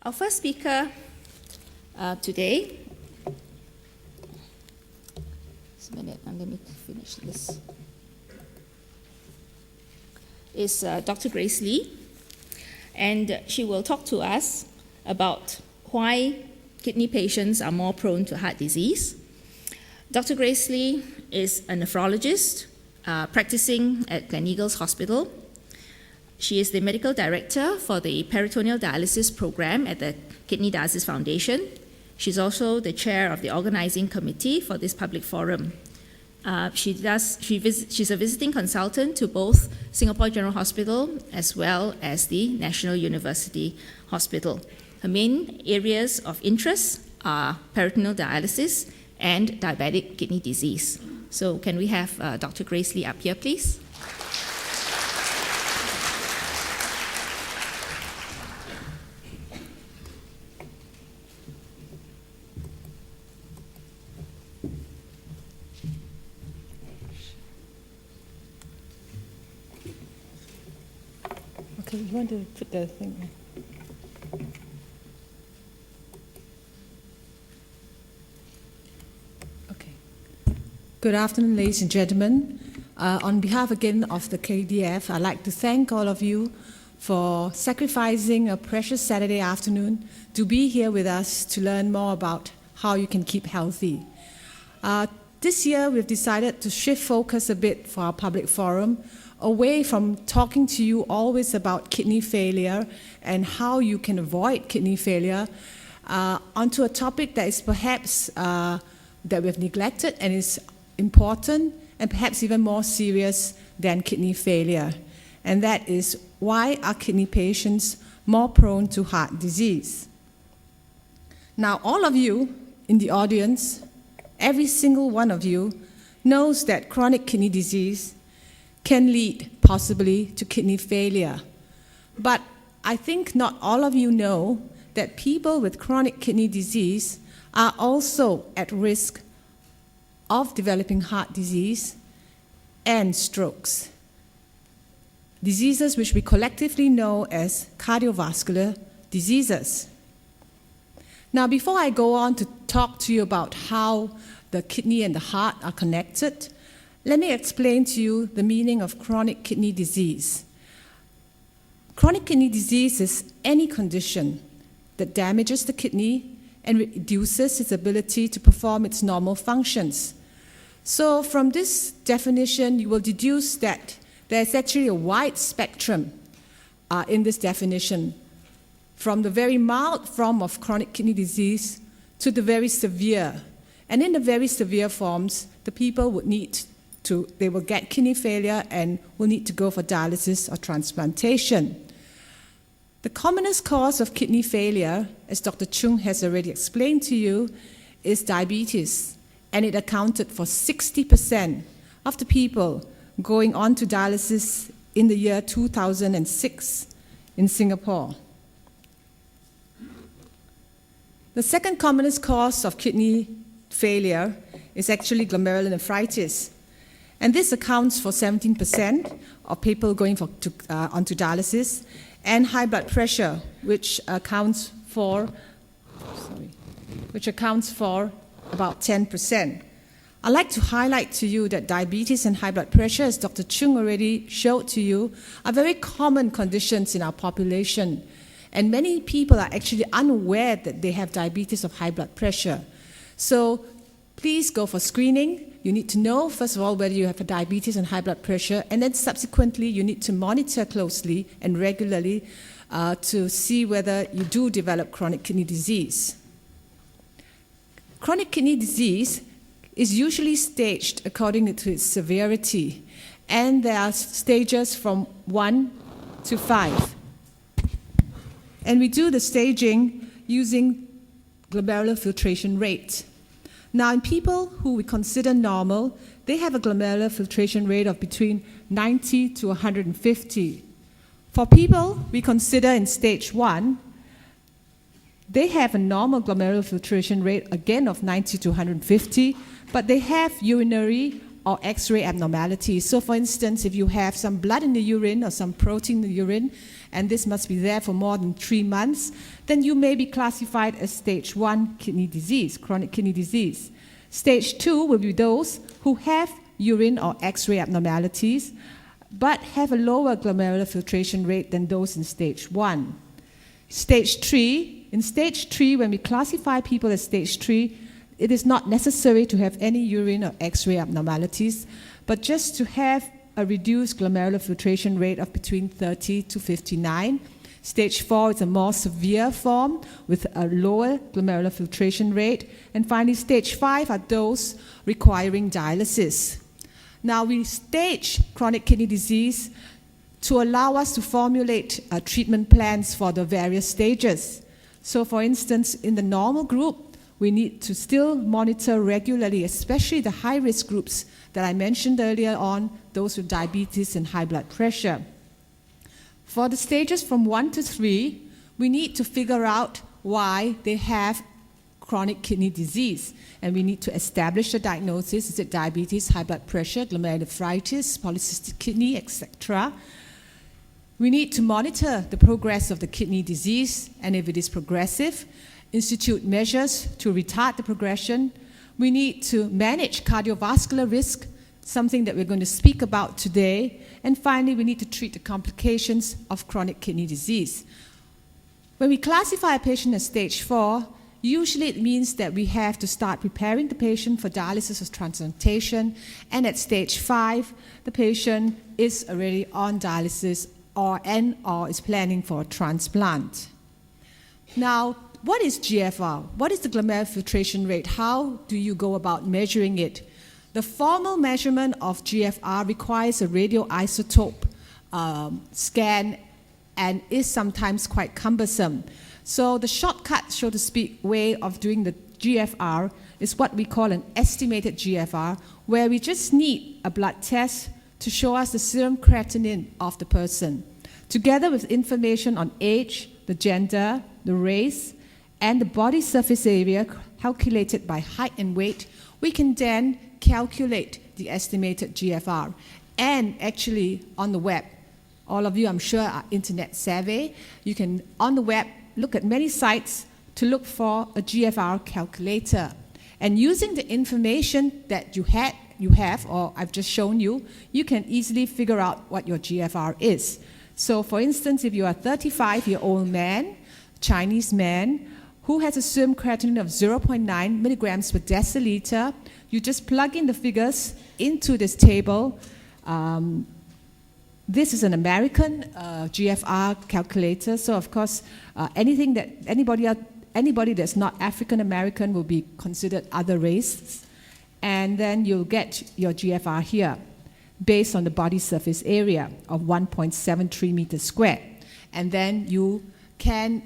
Our first speaker today, just a minute, let me finish this, is Dr. Grace Lee, and she will talk to us about why kidney patients are more prone to heart disease. Dr. Grace Lee is a nephrologist practicing at Gleneagles Hospital. She is the medical director for the peritoneal dialysis program at the Kidney Dialysis Foundation. She's also the chair of the organizing committee for this public forum. She's a visiting consultant to both Singapore General Hospital as well as the National University Hospital. Her main areas of interest are peritoneal dialysis and diabetic kidney disease. So can we have Dr. Grace Lee up here, please? Okay, you want to put the thing? Okay. Good afternoon, ladies and gentlemen. On behalf again of the KDF, I'd like to thank all of you for sacrificing a precious Saturday afternoon to be here with us to learn more about how you can keep healthy. This year, we've decided to shift focus a bit for our public forum away from talking to you always about kidney failure and how you can avoid kidney failure onto a topic that is perhaps that we've neglected and is important and perhaps even more serious than kidney failure. And that is, why are kidney patients more prone to heart disease? Now, all of you in the audience, every single one of you, knows that chronic kidney disease can lead possibly to kidney failure. But I think not all of you know that people with chronic kidney disease are also at risk of developing heart disease and strokes, diseases which we collectively know as cardiovascular diseases. Now, before I go on to talk to you about how the kidney and the heart are connected, let me explain to you the meaning of chronic kidney disease. Chronic kidney disease is any condition that damages the kidney and reduces its ability to perform its normal functions. So from this definition, you will deduce that there's actually a wide spectrum in this definition, from the very mild form of chronic kidney disease to the very severe. And in the very severe forms, the people would they will get kidney failure and will need to go for dialysis or transplantation. The commonest cause of kidney failure, as Dr. Chung has already explained to you, is diabetes, and it accounted for 60% of the people going on to dialysis in the year 2006 in Singapore. The second commonest cause of kidney failure is actually glomerulonephritis. And this accounts for 17% of people going onto dialysis, and high blood pressure, which accounts for about 10%. I'd like to highlight to you that diabetes and high blood pressure, as Dr. Chung already showed to you, are very common conditions in our population. And many people are actually unaware that they have diabetes or high blood pressure. So please go for screening. You need to know, first of all, whether you have a diabetes and high blood pressure, and then subsequently you need to monitor closely and regularly to see whether you do develop chronic kidney disease. Chronic kidney disease is usually staged according to its severity, and there are stages from 1 to 5. And we do the staging using glomerular filtration rate. Now, in people who we consider normal, they have a glomerular filtration rate of between 90 to 150. For people we consider in stage 1, they have a normal glomerular filtration rate, again, of 90 to 150, but they have urinary or X-ray abnormalities. So for instance, if you have some blood in the urine or some protein in the urine, and this must be there for more than 3 months, then you may be classified as stage 1 kidney disease, chronic kidney disease. Stage 2 will be those who have urine or X-ray abnormalities, but have a lower glomerular filtration rate than those in stage 1. Stage 3, in stage 3, when we classify people as stage 3, it is not necessary to have any urine or X-ray abnormalities, but just to have a reduced glomerular filtration rate of between 30 to 59. Stage 4 is a more severe form with a lower glomerular filtration rate. And finally, stage 5 are those requiring dialysis. Now, we stage chronic kidney disease to allow us to formulate treatment plans for the various stages. So, for instance, in the normal group, we need to still monitor regularly, especially the high-risk groups that I mentioned earlier on, those with diabetes and high blood pressure. For the stages from 1 to 3, we need to figure out why they have chronic kidney disease. And we need to establish a diagnosis. Is it diabetes, high blood pressure, glomerulonephritis, polycystic kidney, etc.? We need to monitor the progress of the kidney disease, and if it is progressive, institute measures to retard the progression. We need to manage cardiovascular risk, something that we're going to speak about today. And finally, we need to treat the complications of chronic kidney disease. When we classify a patient as stage 4, usually it means that we have to start preparing the patient for dialysis or transplantation, and at stage 5, the patient is already on dialysis or is planning for a transplant. Now, what is GFR? What is the glomerular filtration rate? How do you go about measuring it? The formal measurement of GFR requires a radioisotope scan and is sometimes quite cumbersome. So the shortcut, so to speak, way of doing the GFR is what we call an estimated GFR, where we just need a blood test to show us the serum creatinine of the person. Together with information on age, the gender, the race, and the body surface area calculated by height and weight, we can then calculate the estimated GFR. And actually, on the web, all of you, I'm sure, are internet savvy. You can, on the web, look at many sites to look for a GFR calculator. And using the information that you have, or I've just shown you, you can easily figure out what your GFR is. So, for instance, if you are a 35-year-old man, Chinese man, who has a serum creatinine of 0.9 milligrams per deciliter, you just plug in the figures into this table. This is an American GFR calculator, so of course, anybody that's not African American will be considered other races, and then you'll get your GFR here, based on the body surface area of 1.73 meters squared, and then you can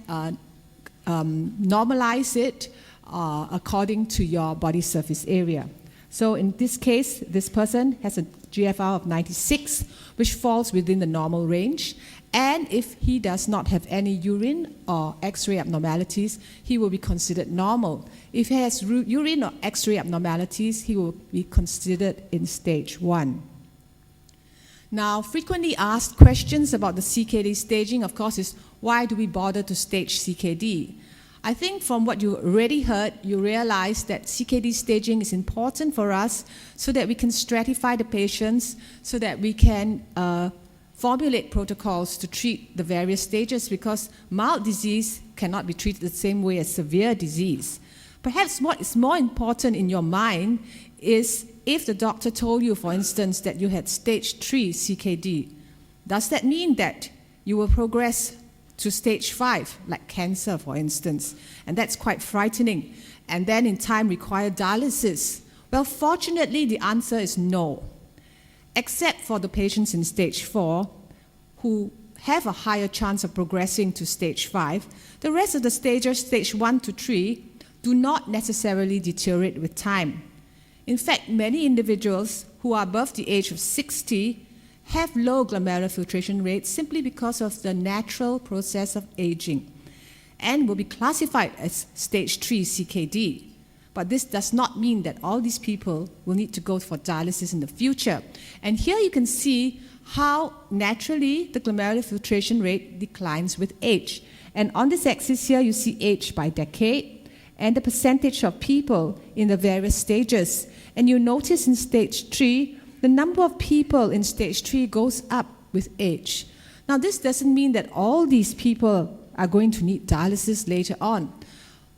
normalize it according to your body surface area. So in this case, this person has a GFR of 96, which falls within the normal range. And if he does not have any urine or X-ray abnormalities, he will be considered normal. If he has urine or X-ray abnormalities, he will be considered in stage 1. Now, frequently asked questions about the CKD staging, of course, is why do we bother to stage CKD? I think from what you already heard, you realize that CKD staging is important for us so that we can stratify the patients, so that we can formulate protocols to treat the various stages, because mild disease cannot be treated the same way as severe disease. Perhaps what is more important in your mind is if the doctor told you, for instance, that you had stage 3 CKD, does that mean that you will progress to stage 5, like cancer, for instance? And that's quite frightening. And then in time require dialysis. Well, fortunately, the answer is no. Except for the patients in stage 4 who have a higher chance of progressing to stage 5, the rest of the stages, stage 1 to 3, do not necessarily deteriorate with time. In fact, many individuals who are above the age of 60 have low glomerular filtration rates simply because of the natural process of aging, and will be classified as stage 3 CKD. But this does not mean that all these people will need to go for dialysis in the future. And here you can see how naturally the glomerular filtration rate declines with age. And on this axis here, you see age by decade and the percentage of people in the various stages. And you notice in stage 3, the number of people in stage 3 goes up with age. Now, this doesn't mean that all these people are going to need dialysis later on.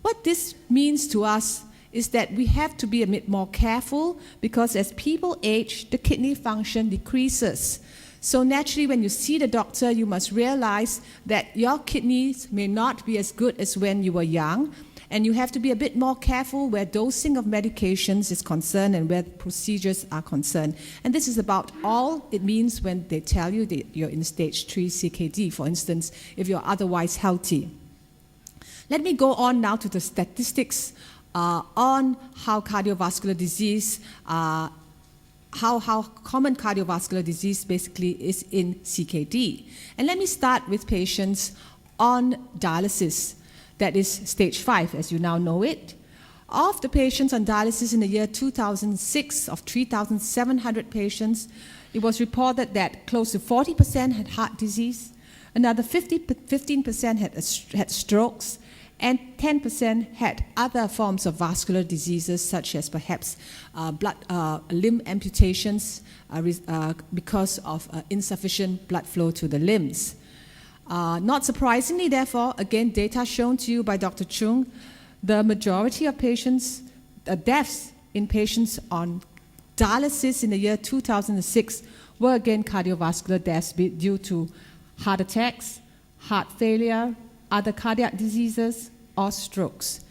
What this means to us is that we have to be a bit more careful, because as people age, the kidney function decreases. So naturally, when you see the doctor, you must realize that your kidneys may not be as good as when you were young, and you have to be a bit more careful where dosing of medications is concerned and where procedures are concerned. And this is about all it means when they tell you that you're in stage 3 CKD, for instance, if you're otherwise healthy. Let me go on now to the statistics on how cardiovascular disease, how common cardiovascular disease basically is in CKD. And let me start with patients on dialysis. That is stage 5, as you now know it. Of the patients on dialysis in the year 2006, of 3,700 patients, it was reported that close to 40% had heart disease, another 15% had strokes, and 10% had other forms of vascular diseases, such as perhaps limb amputations because of insufficient blood flow to the limbs. Not surprisingly, therefore, again, data shown to you by Dr. Chung, the majority of patients, deaths in patients on dialysis in the year 2006 were again cardiovascular deaths due to heart attacks, heart failure, other cardiac diseases, or strokes.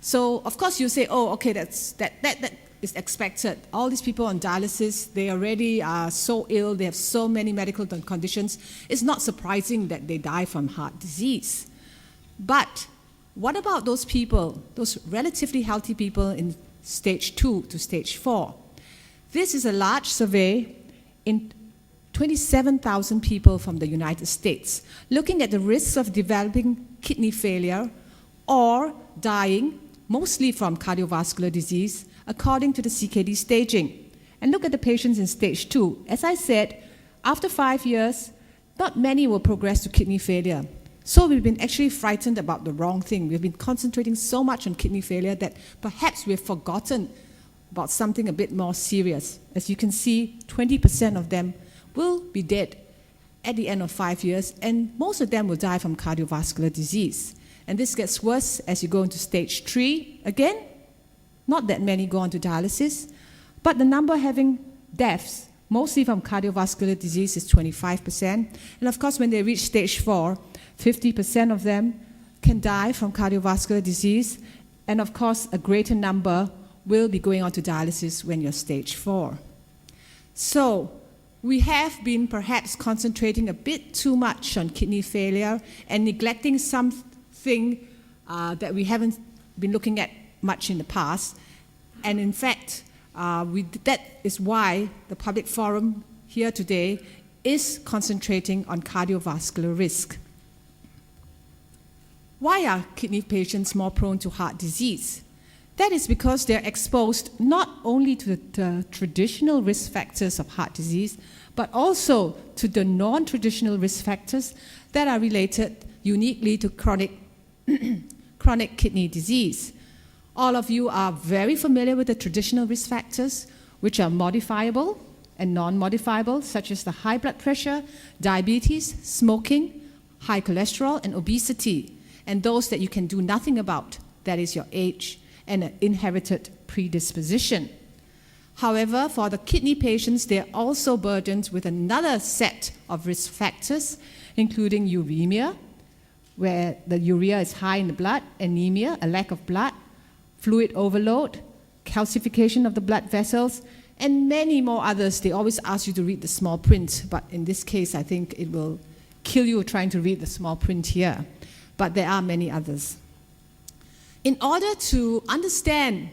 So, of course, you say, oh, okay, that is expected. All these people on dialysis, they already are so ill, they have so many medical conditions. It's not surprising that they die from heart disease. But what about those people, those relatively healthy people in stage 2 to stage 4? This is a large survey in 27,000 people from the United States, looking at the risks of developing kidney failure or dying, mostly from cardiovascular disease, according to the CKD staging. And look at the patients in stage 2. As I said, after 5 years, not many will progress to kidney failure. So we've been actually frightened about the wrong thing. We've been concentrating so much on kidney failure that perhaps we've forgotten about something a bit more serious. As you can see, 20% of them will be dead at the end of 5 years, and most of them will die from cardiovascular disease. And this gets worse as you go into stage 3. Again, not that many go on to dialysis, but the number having deaths, mostly from cardiovascular disease, is 25%. And of course, when they reach stage 4, 50% of them can die from cardiovascular disease. And of course, a greater number will be going on to dialysis when you're stage 4. So, we have been perhaps concentrating a bit too much on kidney failure and neglecting something that we haven't been looking at much in the past. And in fact, that is why the public forum here today is concentrating on cardiovascular risk. Why are kidney patients more prone to heart disease? That is because they're exposed not only to the traditional risk factors of heart disease, but also to the non-traditional risk factors that are related uniquely to chronic kidney disease. All of you are very familiar with the traditional risk factors, which are modifiable and non-modifiable, such as the high blood pressure, diabetes, smoking, high cholesterol, and obesity. And those that you can do nothing about, that is your age and an inherited predisposition. However, for the kidney patients, they are also burdened with another set of risk factors, including uremia, where the urea is high in the blood, anemia, a lack of blood, fluid overload, calcification of the blood vessels, and many more others. They always ask you to read the small print, but in this case, I think it will kill you trying to read the small print here. But there are many others. In order to understand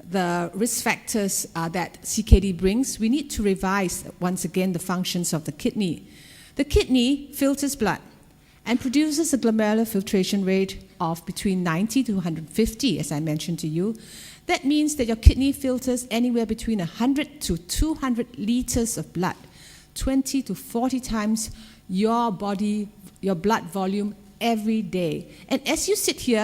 the risk factors that CKD brings, we need to revise once again the functions of the kidney. The kidney filters blood and produces a glomerular filtration rate of between 90 to 150, as I mentioned to you. That means that your kidney filters anywhere between 100 to 200 liters of blood, 20 to 40 times your blood volume every day. And as you sit here,